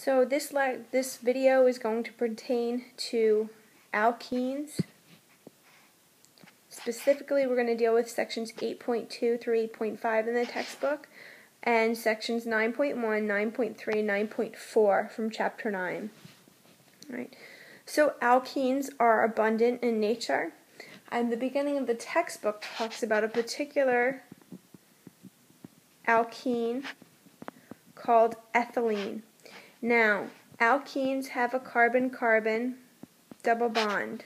So this video is going to pertain to alkenes. Specifically, we're going to deal with sections 8.2 through 8.5 in the textbook and sections 9.1, 9.3, 9.4 from chapter 9. All right. So alkenes are abundant in nature, and the beginning of the textbook talks about a particular alkene called ethylene. Now, alkenes have a carbon-carbon double bond.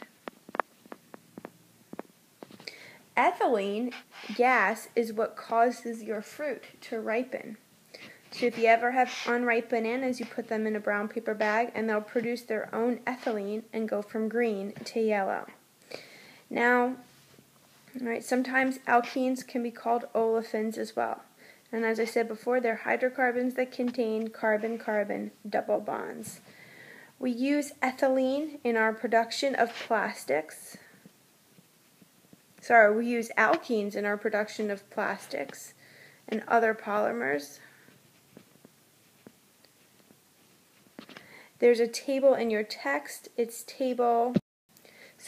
Ethylene gas is what causes your fruit to ripen. So if you ever have unripe bananas, you put them in a brown paper bag and they'll produce their own ethylene and go from green to yellow. Now, sometimes alkenes can be called olefins as well. And as I said before, they're hydrocarbons that contain carbon-carbon double bonds. We use ethylene in our production of plastics. We use alkenes in our production of plastics and other polymers. There's a table in your text. It's figure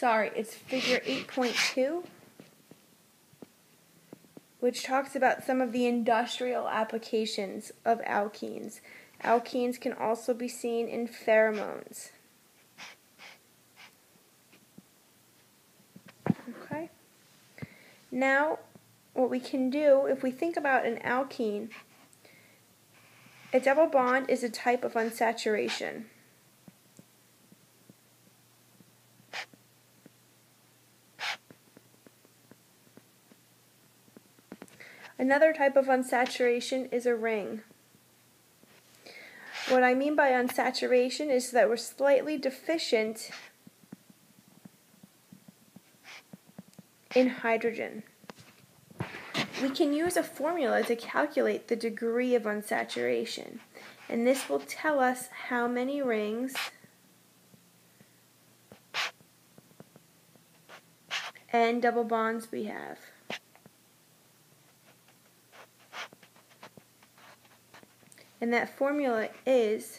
8.2. which talks about some of the industrial applications of alkenes. Alkenes can also be seen in pheromones. Okay. Now, what we can do, if we think about an alkene, a double bond is a type of unsaturation. Another type of unsaturation is a ring. What I mean by unsaturation is that we're slightly deficient in hydrogen. We can use a formula to calculate the degree of unsaturation, and this will tell us how many rings and double bonds we have. And that formula is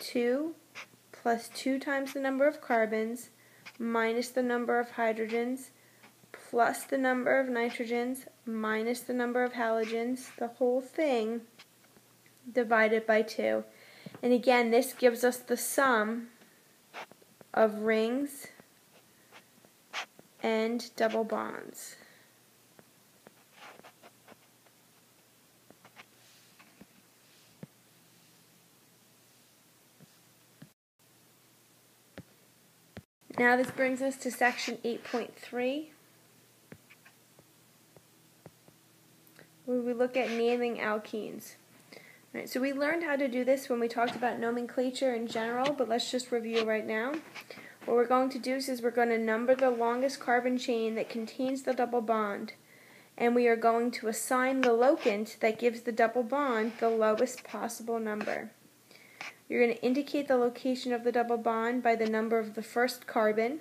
2 plus 2 times the number of carbons minus the number of hydrogens plus the number of nitrogens minus the number of halogens, the whole thing divided by 2. And again, this gives us the sum of rings and double bonds. Now this brings us to section 8.3, where we look at naming alkenes. Right, so we learned how to do this when we talked about nomenclature in general, but let's just review right now. What we're going to do is we're going to number the longest carbon chain that contains the double bond, and we are going to assign the locant that gives the double bond the lowest possible number. You're going to indicate the location of the double bond by the number of the first carbon,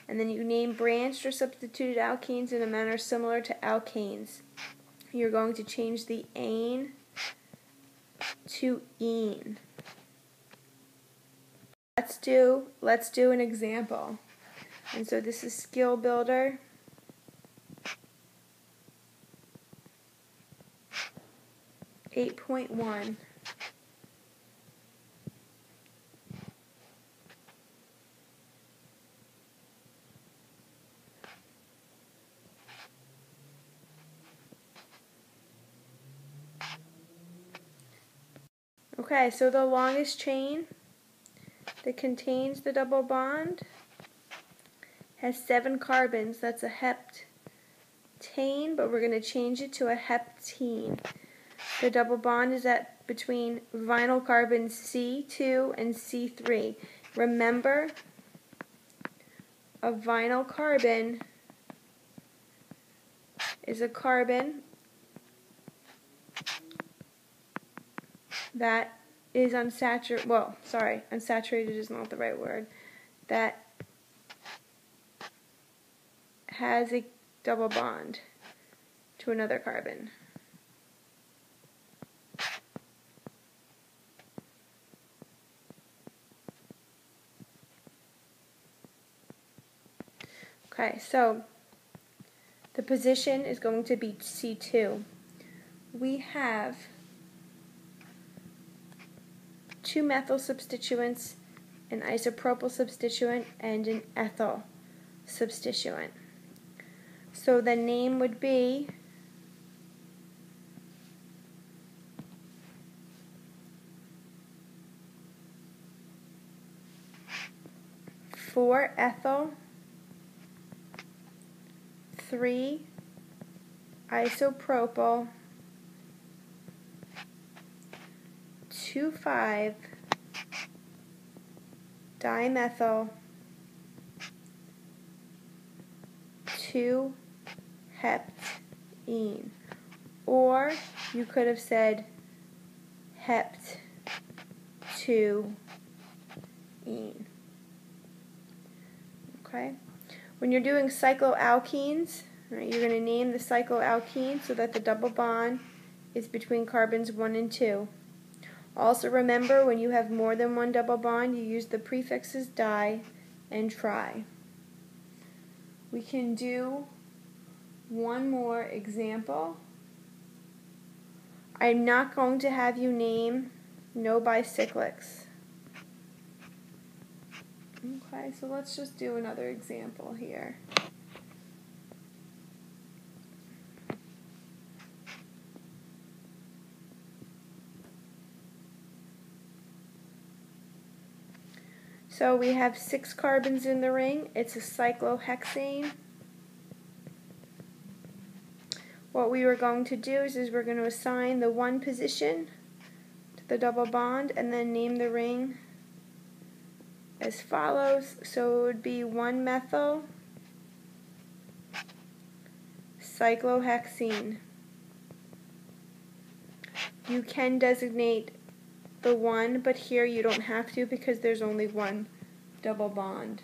and then you name branched or substituted alkenes in a manner similar to alkanes. You're going to change the ane to ene. Let's do an example. And so this is Skill Builder. (8.1). Okay, so the longest chain that contains the double bond has 7 carbons. That's a heptane, but we're going to change it to a heptene. The double bond is between vinyl carbon C2 and C3. Remember, a vinyl carbon is a carbon that is unsaturated. Unsaturated is not the right word. That has a double bond to another carbon. Okay, so the position is going to be C2. We have 2 methyl substituents, an isopropyl substituent, and an ethyl substituent. So the name would be 4-ethyl 3-isopropyl 2,5-dimethyl 2-heptene. Or you could have said hept-2-ene. Okay? When you're doing cycloalkenes, right, you're going to name the cycloalkene so that the double bond is between carbons 1 and 2. Also remember, when you have more than one double bond, you use the prefixes di and tri. We can do one more example. I'm not going to have you name no bicyclics. Okay, so let's just do another example here. So we have 6 carbons in the ring. It's a cyclohexane. What we were going to do is we're going to assign the 1 position to the double bond and then name the ring as follows. So it would be 1-methyl cyclohexene. You can designate the 1, but here you don't have to because there's only 1 double bond.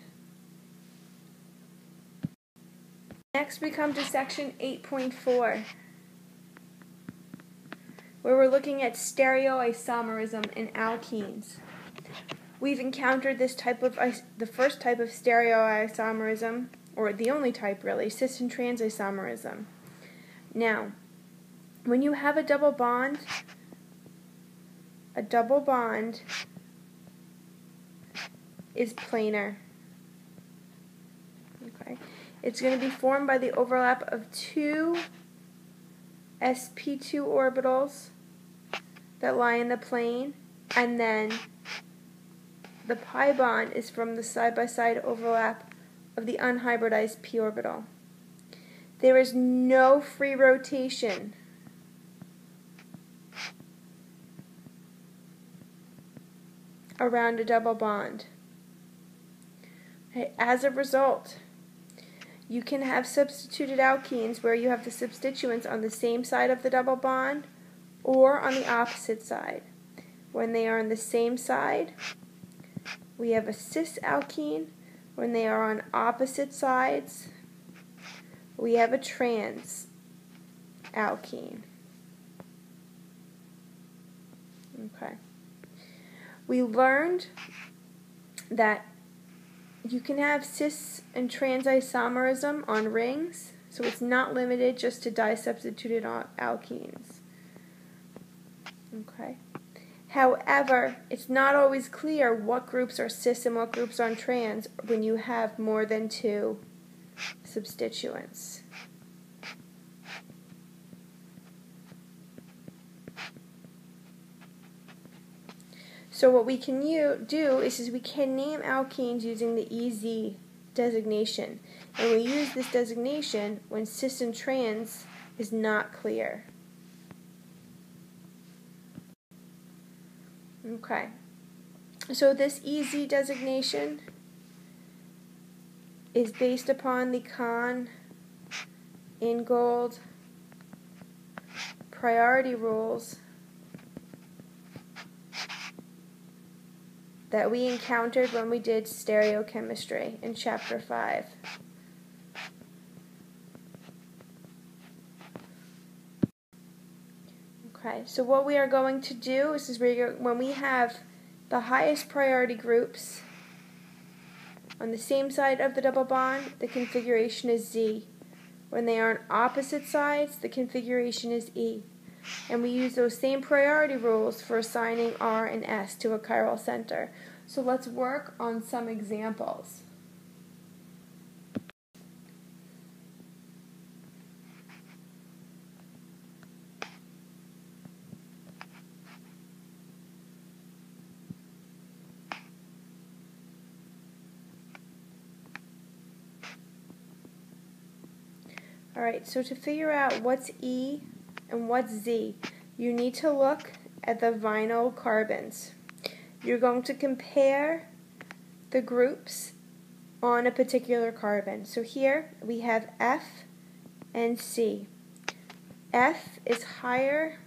Next we come to section 8.4, where we're looking at stereoisomerism in alkenes. We've encountered this type of the first type of stereoisomerism, or the only type really, cis and trans isomerism. Now, when you have a double bond is planar. Okay. It's going to be formed by the overlap of 2 sp2 orbitals that lie in the plane, and then the pi bond is from the side-by-side overlap of the unhybridized p orbital. There is no free rotation around a double bond. Okay. As a result, you can have substituted alkenes where you have the substituents on the same side of the double bond or on the opposite side. When they are on the same side, we have a cis alkene. When they are on opposite sides, we have a trans alkene. Okay. We learned that you can have cis and trans isomerism on rings, so it's not limited just to disubstituted alkenes. Okay. However, it's not always clear what groups are cis and what groups are trans when you have more than 2 substituents. So what we can do is we can name alkenes using the EZ designation. And we use this designation when cis and trans is not clear. Okay. So this EZ designation is based upon the Kahn-Ingold priority rules that we encountered when we did stereochemistry in Chapter 5. Okay, so what we are going to do is when we have the highest priority groups, On the same side of the double bond, the configuration is Z. When they are on opposite sides, the configuration is E. And we use those same priority rules for assigning R and S to a chiral center. So let's work on some examples. Alright, so to figure out what's E and what's Z, you need to look at the vinyl carbons. You're going to compare the groups on a particular carbon. So here we have F and C. F is higher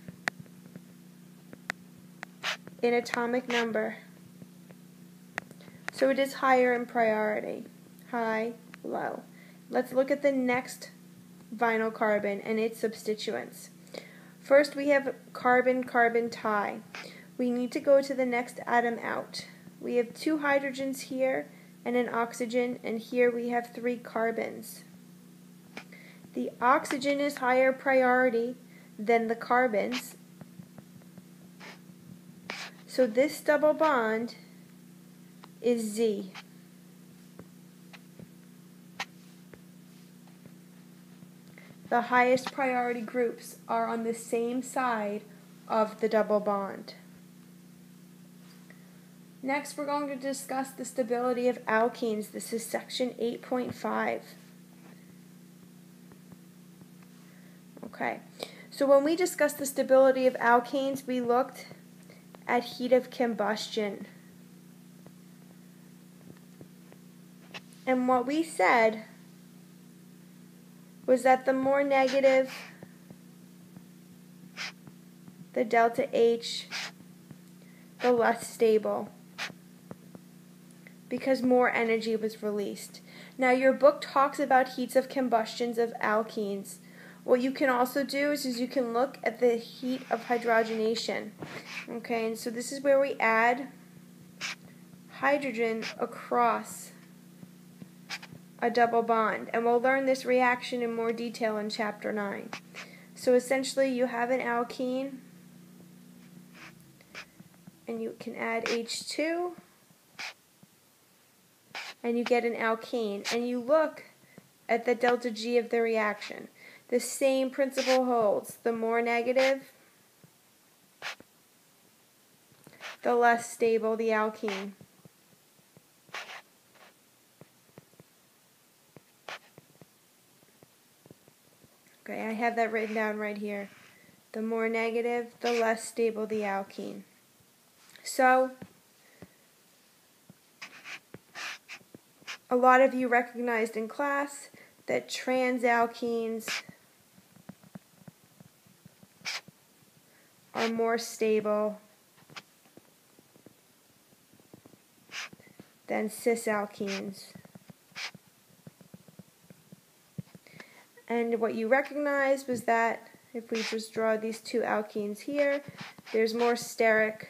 in atomic number, so it is higher in priority. High, low. Let's look at the next vinyl carbon and its substituents. First we have carbon-carbon tie. We need to go to the next atom out. We have 2 hydrogens here and an oxygen, and here we have 3 carbons. The oxygen is higher priority than the carbons, so this double bond is Z. The highest priority groups are on the same side of the double bond. Next, we're going to discuss the stability of alkenes. This is section 8.5. Okay, so when we discussed the stability of alkanes, we looked at heat of combustion. And what we said was that the more negative the delta H, the less stable, because more energy was released. Now your book talks about heats of combustions of alkenes. What you can also do is you can look at the heat of hydrogenation. Okay, and so this is where we add hydrogen across a double bond, and we'll learn this reaction in more detail in chapter 9. So essentially you have an alkene, and you can add H2, and you get an alkene, and you look at the delta G of the reaction. The same principle holds. The more negative, the less stable the alkene. Okay, I have that written down right here. The more negative, the less stable the alkene. So, a lot of you recognized in class that transalkenes are more stable than cisalkenes. And what you recognized was that if we just draw these 2 alkenes here, there's more steric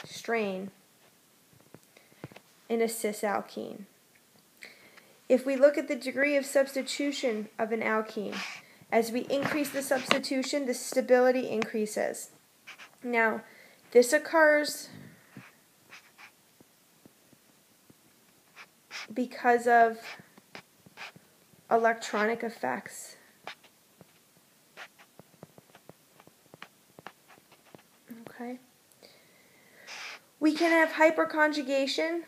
strain in a cisalkene. If we look at the degree of substitution of an alkene, as we increase the substitution, the stability increases. Now, this occurs because of electronic effects. Okay. We can have hyperconjugation,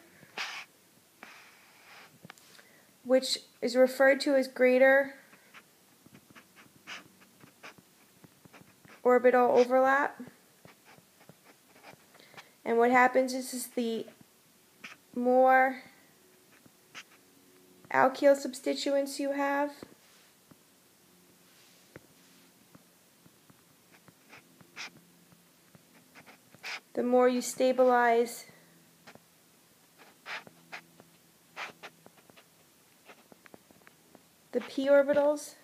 which is referred to as greater orbital overlap. And what happens is the more alkyl substituents you have, the more you stabilize the p orbitals.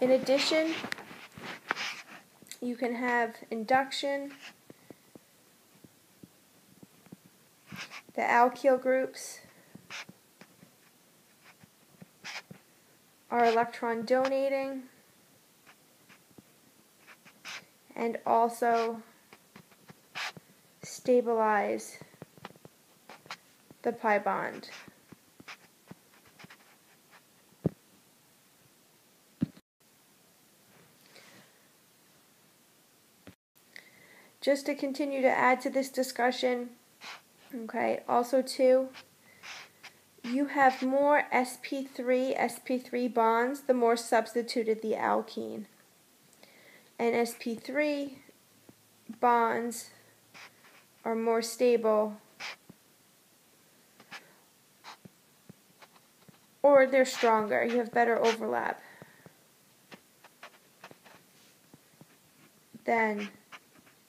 In addition, you can have induction. The alkyl groups are electron donating and also stabilize the pi bond. Just to continue to add to this discussion, okay, also too, you have more sp3 bonds the more substituted the alkene. And sp3 bonds are more stable, or they're stronger. You have better overlap than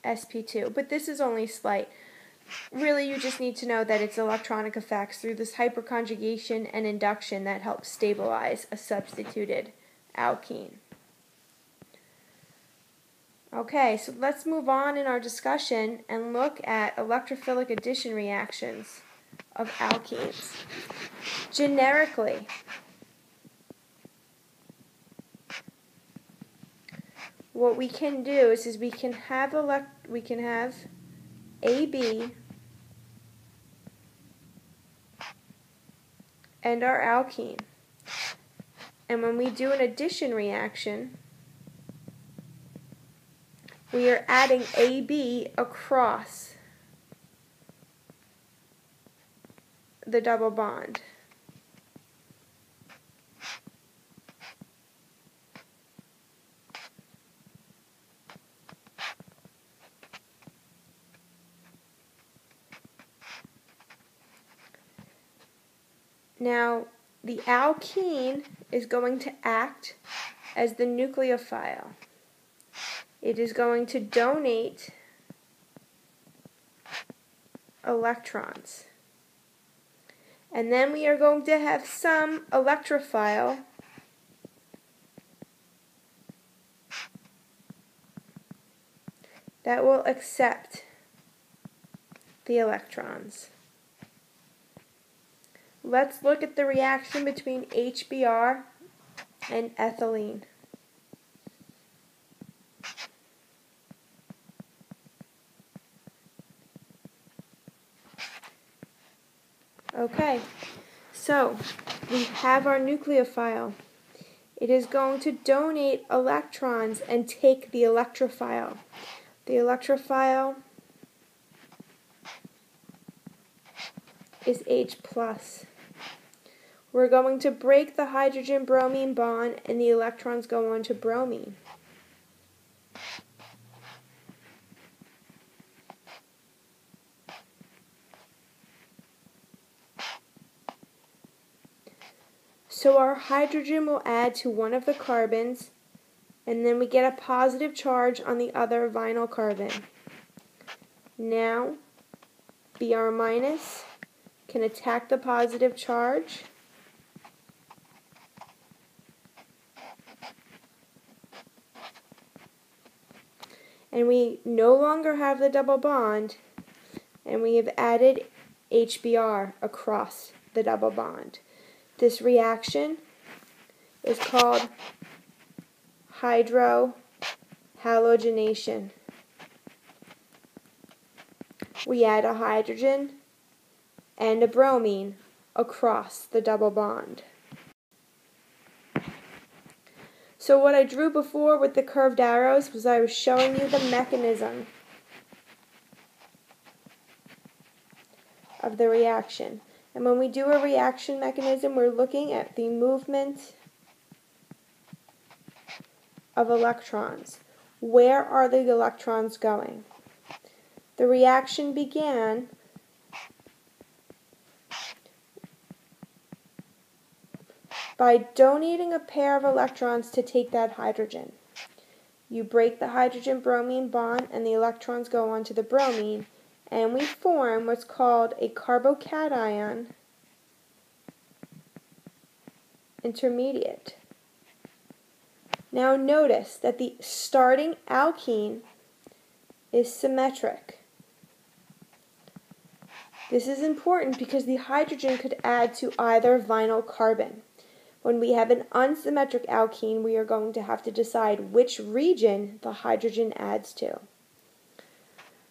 sp2, but this is only slight. Really, you just need to know that it's electronic effects through this hyperconjugation and induction that helps stabilize a substituted alkene. Okay, so let's move on in our discussion and look at electrophilic addition reactions of alkenes. Generically, what we can do is we can have AB and our alkene. And when we do an addition reaction, we are adding AB across the double bond. Now, the alkene is going to act as the nucleophile. It is going to donate electrons. And then we are going to have some electrophile that will accept the electrons. Let's look at the reaction between HBr and ethylene. Okay, so we have our nucleophile. It is going to donate electrons and take the electrophile. The electrophile is H+. We're going to break the hydrogen-bromine bond and the electrons go on to bromine. So our hydrogen will add to one of the carbons, and then we get a positive charge on the other vinyl carbon. Now, Br- can attack the positive charge. And we no longer have the double bond, and we have added HBr across the double bond. This reaction is called hydrohalogenation. We add a hydrogen and a bromine across the double bond. So what I drew before with the curved arrows was I was showing you the mechanism of the reaction. And when we do a reaction mechanism, we're looking at the movement of electrons. Where are the electrons going? The reaction began by donating a pair of electrons to take that hydrogen. You break the hydrogen-bromine bond and the electrons go onto the bromine, and we form what's called a carbocation intermediate. Now notice that the starting alkene is symmetric. This is important because the hydrogen could add to either vinyl carbon. When we have an unsymmetric alkene, we are going to have to decide which region the hydrogen adds to.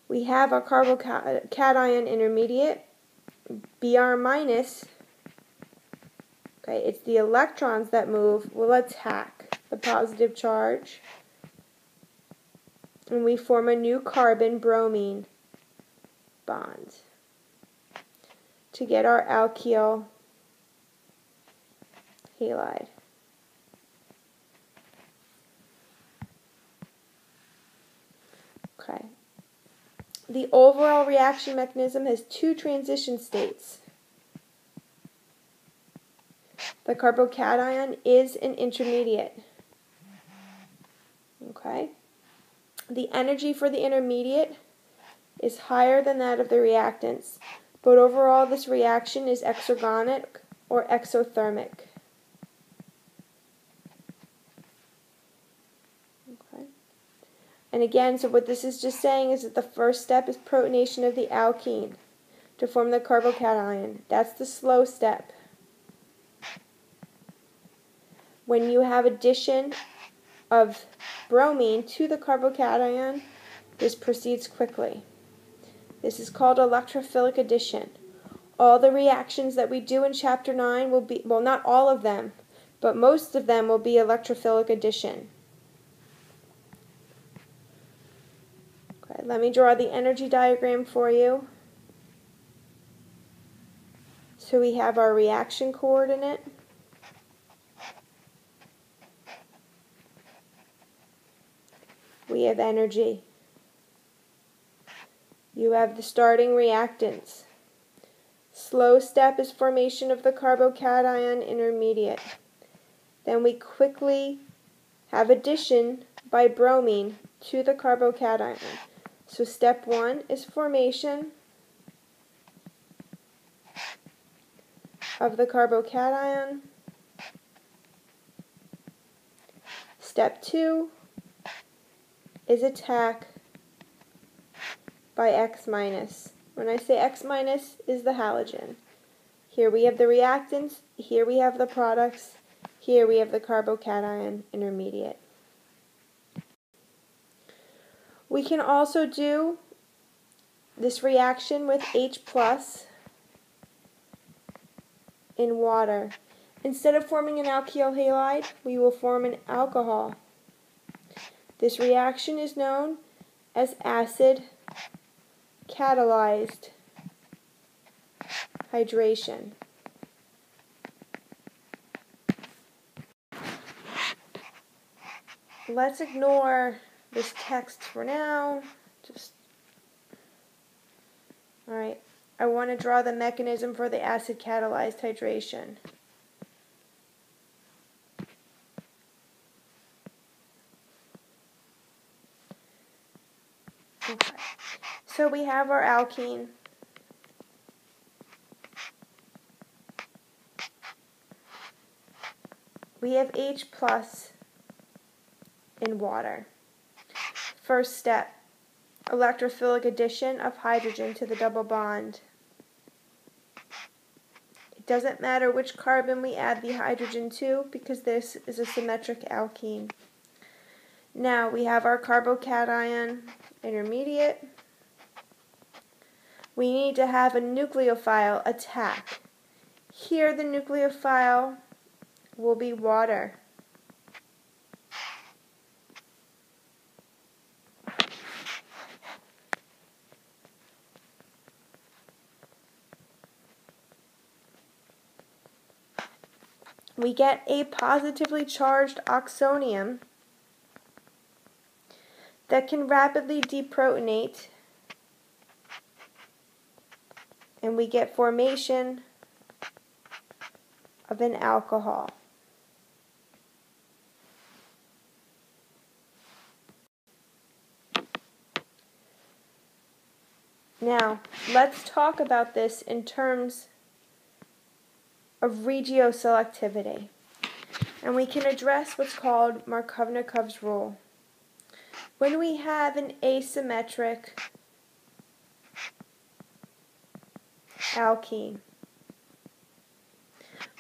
We have our carbocation intermediate, Br minus. Okay, it's the electrons that will attack the positive charge, and we form a new carbon-bromine bond to get our alkyl halide. Okay. The overall reaction mechanism has two transition states. The carbocation is an intermediate. Okay. The energy for the intermediate is higher than that of the reactants, but overall this reaction is exergonic or exothermic. Okay. And again, so what this is just saying is that the first step is protonation of the alkene to form the carbocation. That's the slow step. When you have addition of bromine to the carbocation, this proceeds quickly. This is called electrophilic addition. All the reactions that we do in Chapter 9 will be, well, not all of them, but most of them will be electrophilic addition. Okay, let me draw the energy diagram for you. So we have our reaction coordinate. We have energy. You have the starting reactants. Slow step is formation of the carbocation intermediate. Then we quickly have addition by bromine to the carbocation. So step 1 is formation of the carbocation. Step 2 is attack by X minus. When I say X minus is the halogen. Here we have the reactants, here we have the products, here we have the carbocation intermediate. We can also do this reaction with H plus in water. Instead of forming an alkyl halide, we will form an alcohol. This reaction is known as acid catalyzed hydration. Let's ignore this text for now. Alright, I want to draw the mechanism for the acid catalyzed hydration. Okay. So we have our alkene. We have H plus in water. First step, electrophilic addition of hydrogen to the double bond. It doesn't matter which carbon we add the hydrogen to because this is a symmetric alkene. Now we have our carbocation intermediate. We need to have a nucleophile attack. Here the nucleophile will be water. We get a positively charged oxonium that can rapidly deprotonate, and we get formation of an alcohol. Now, let's talk about this in terms of regioselectivity. And we can address what's called Markovnikov's rule. When we have an asymmetric alkene,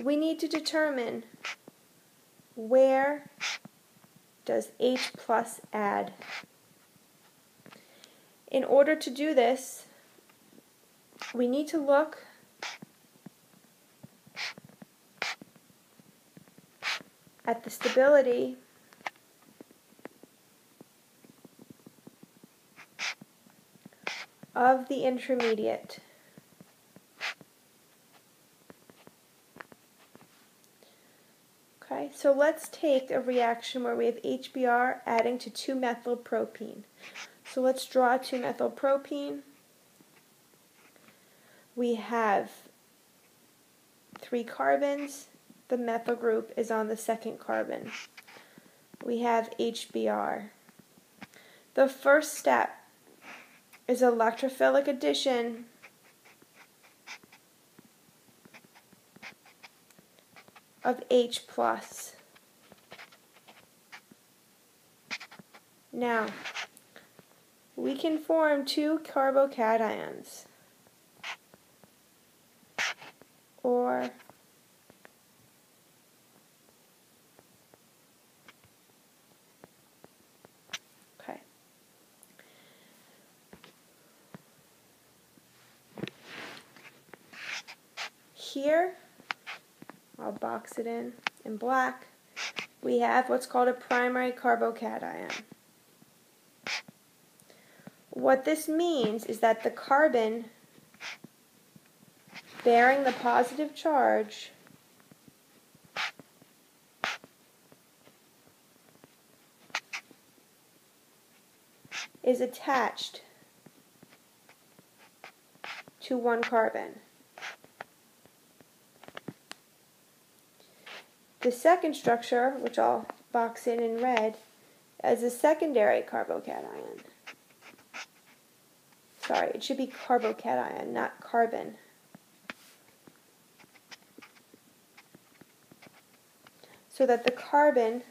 we need to determine where does H plus add. In order to do this, we need to look at the stability of the intermediate. Okay, so let's take a reaction where we have HBr adding to 2-methylpropene. So let's draw 2-methylpropene. We have 3 carbons. The methyl group is on the second carbon. We have HBr. The first step is electrophilic addition of H plus. Now, we can form 2 carbocations, or okay. Here, I'll box it in black, we have what's called a primary carbocation. What this means is that the carbon bearing the positive charge is attached to 1 carbon. The second structure, which I'll box in red, is a secondary carbocation. Sorry, it should be carbocation, not carbon. So that the carbon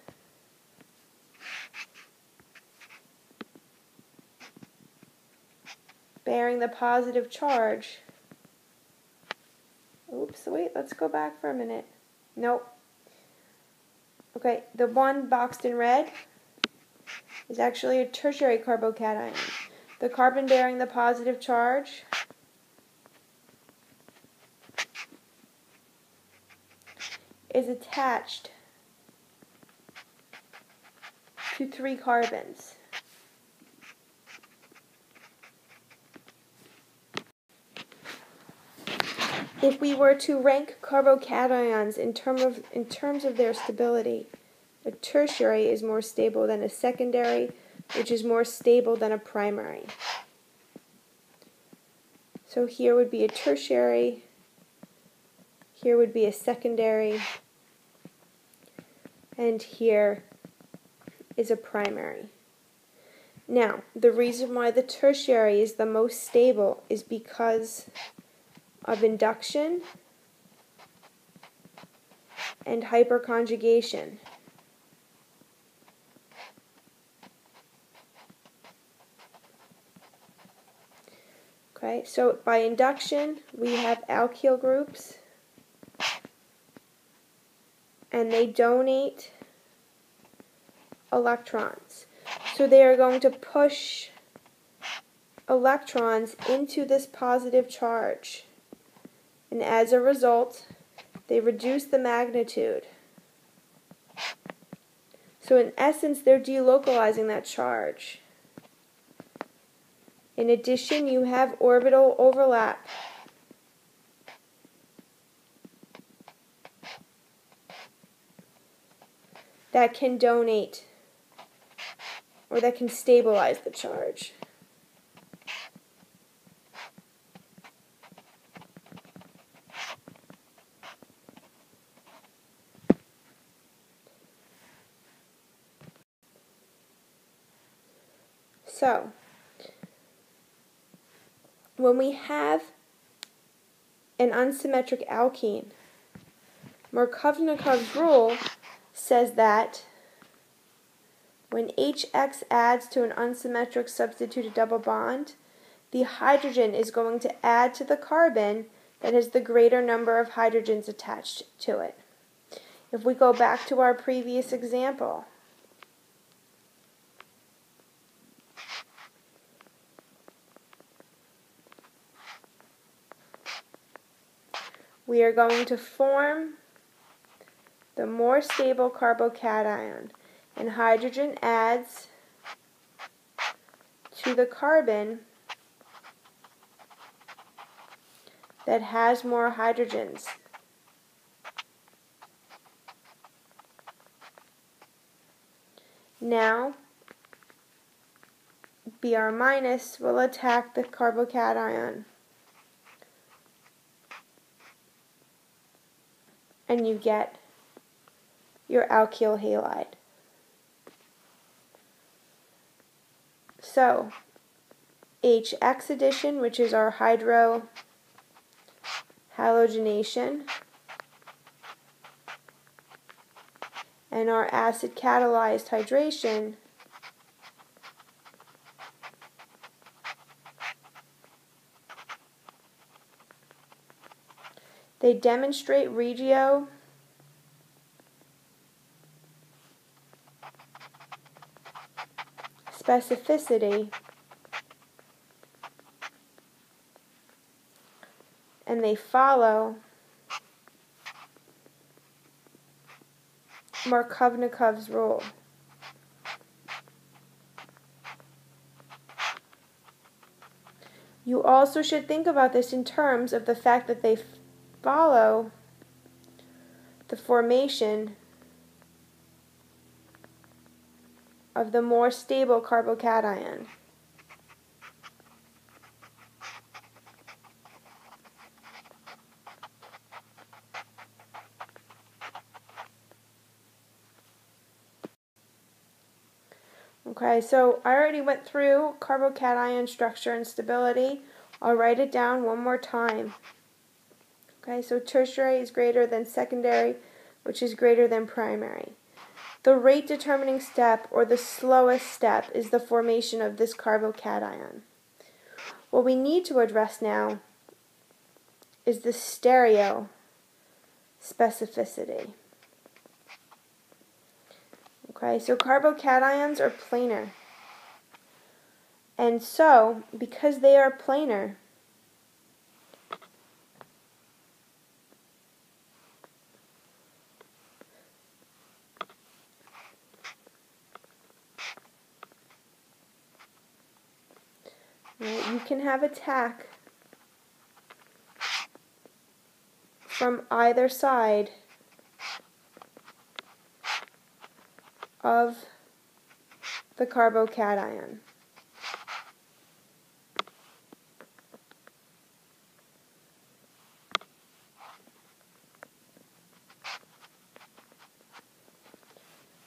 bearing the positive charge, oops, wait, let's go back for a minute. Nope. Okay, the one boxed in red is actually a tertiary carbocation. The carbon bearing the positive charge is attached to 3 carbons. If we were to rank carbocations in terms of their stability, a tertiary is more stable than a secondary, which is more stable than a primary. So here would be a tertiary, here would be a secondary, and here is a primary. Now, the reason why the tertiary is the most stable is because of induction and hyperconjugation. Okay, so by induction we have alkyl groups, and they donate electrons. So they are going to push electrons into this positive charge. And as a result, they reduce the magnitude. So in essence, they're delocalizing that charge. In addition, you have orbital overlap. That can donate, or that can stabilize the charge. So, when we have an unsymmetric alkene, Markovnikov's rule says that when HX adds to an unsymmetric substituted double bond, the hydrogen is going to add to the carbon that has the greater number of hydrogens attached to it. If we go back to our previous example, we are going to form the more stable carbocation, and hydrogen adds to the carbon that has more hydrogens. Now, Br minus will attack the carbocation, and you get your alkyl halide. So, HX addition, which is our hydrohalogenation, and our acid catalyzed hydration they demonstrate regio specificity, and they follow Markovnikov's rule. You also should think about this in terms of the fact that they follow the formation of the more stable carbocation. Okay, so I already went through carbocation structure and stability. I'll write it down one more time. Okay, so tertiary is greater than secondary, which is greater than primary. The rate determining step, or the slowest step, is the formation of this carbocation. What we need to address now is the stereo specificity. Okay, so carbocations are planar. And so, because they are planar, you can have attack from either side of the carbocation.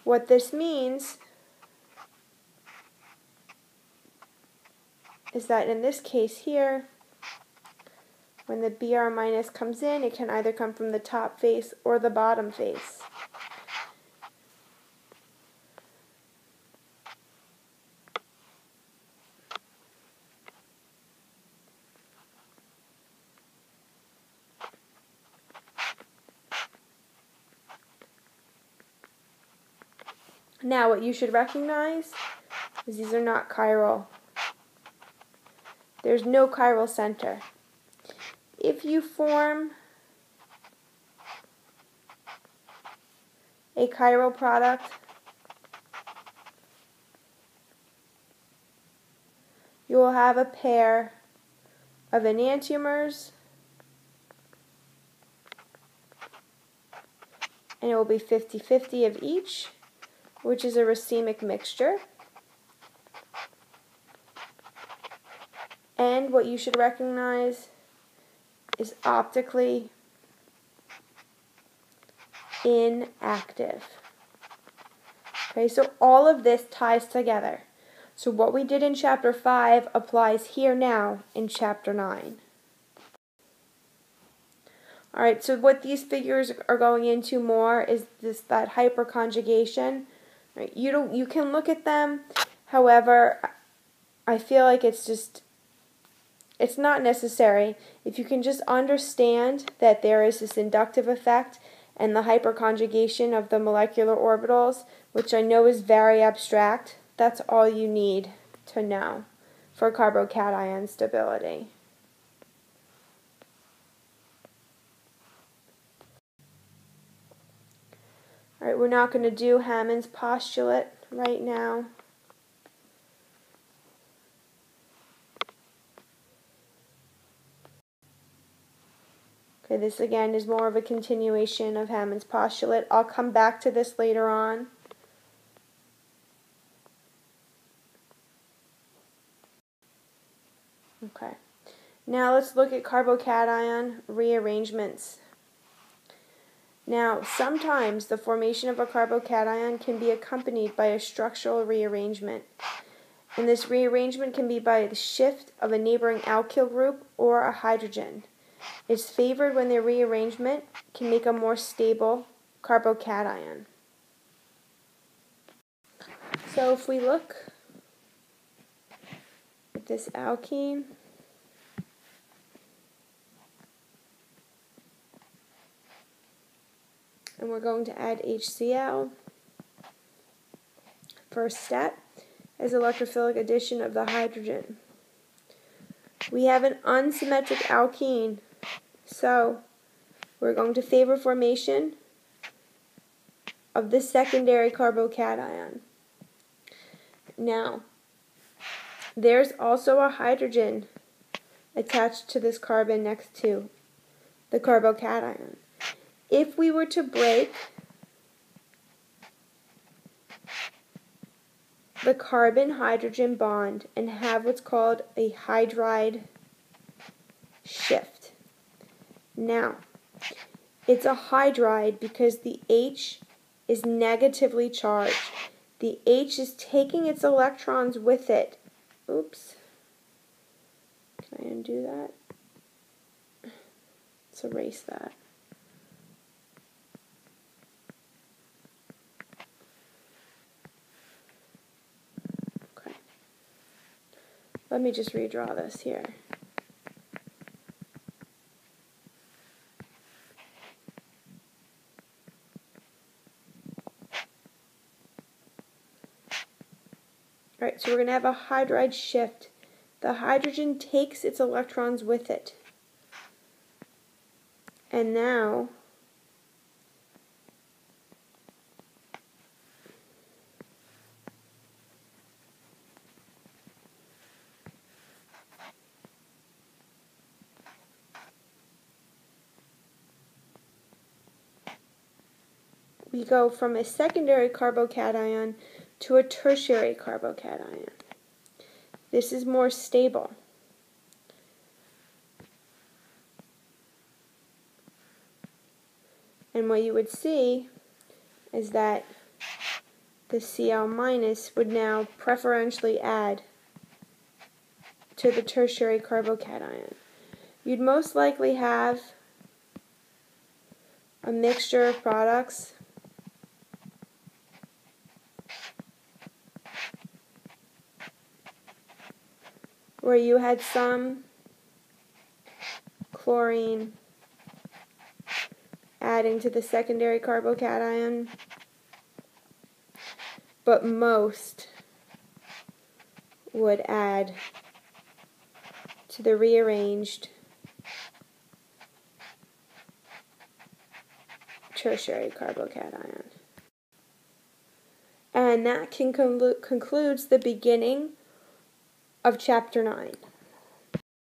What this means is that in this case here, when the Br minus comes in, it can either come from the top face or the bottom face. Now, what you should recognize is these are not chiral. There's no chiral center. If you form a chiral product, you will have a pair of enantiomers, and it will be 50-50 of each, which is a racemic mixture. And what you should recognize is optically inactive. Okay, so all of this ties together. So what we did in Chapter 5 applies here now in Chapter 9. Alright, so what these figures are going into more is that hyperconjugation. Right, you can look at them, however, I feel like it's not necessary. If you can just understand that there is this inductive effect and the hyperconjugation of the molecular orbitals, which I know is very abstract, that's all you need to know for carbocation stability. Alright, we're not going to do Hammond's postulate right now. Okay, this again is more of a continuation of Hammond's postulate. I'll come back to this later on. Okay, now let's look at carbocation rearrangements. Now, sometimes the formation of a carbocation can be accompanied by a structural rearrangement. And this rearrangement can be by the shift of a neighboring alkyl group or a hydrogen. It's favored when the rearrangement can make a more stable carbocation. So if we look at this alkene, and we're going to add HCl. First step is electrophilic addition of the hydrogen. We have an unsymmetric alkene, so we're going to favor formation of the secondary carbocation. Now, there's also a hydrogen attached to this carbon next to the carbocation. If we were to break the carbon-hydrogen bond and have what's called a hydride shift. Now, it's a hydride because the H is negatively charged. The H is taking its electrons with it. Oops. Can I undo that? Let's erase that. Okay. Let me just redraw this here. Alright, so we're going to have a hydride shift. The hydrogen takes its electrons with it. And now, we go from a secondary carbocation to a tertiary carbocation. This is more stable. And what you would see is that the Cl- would now preferentially add to the tertiary carbocation. You'd most likely have a mixture of products where you had some chlorine adding to the secondary carbocation, but most would add to the rearranged tertiary carbocation. And that concludes the beginning of Chapter 9.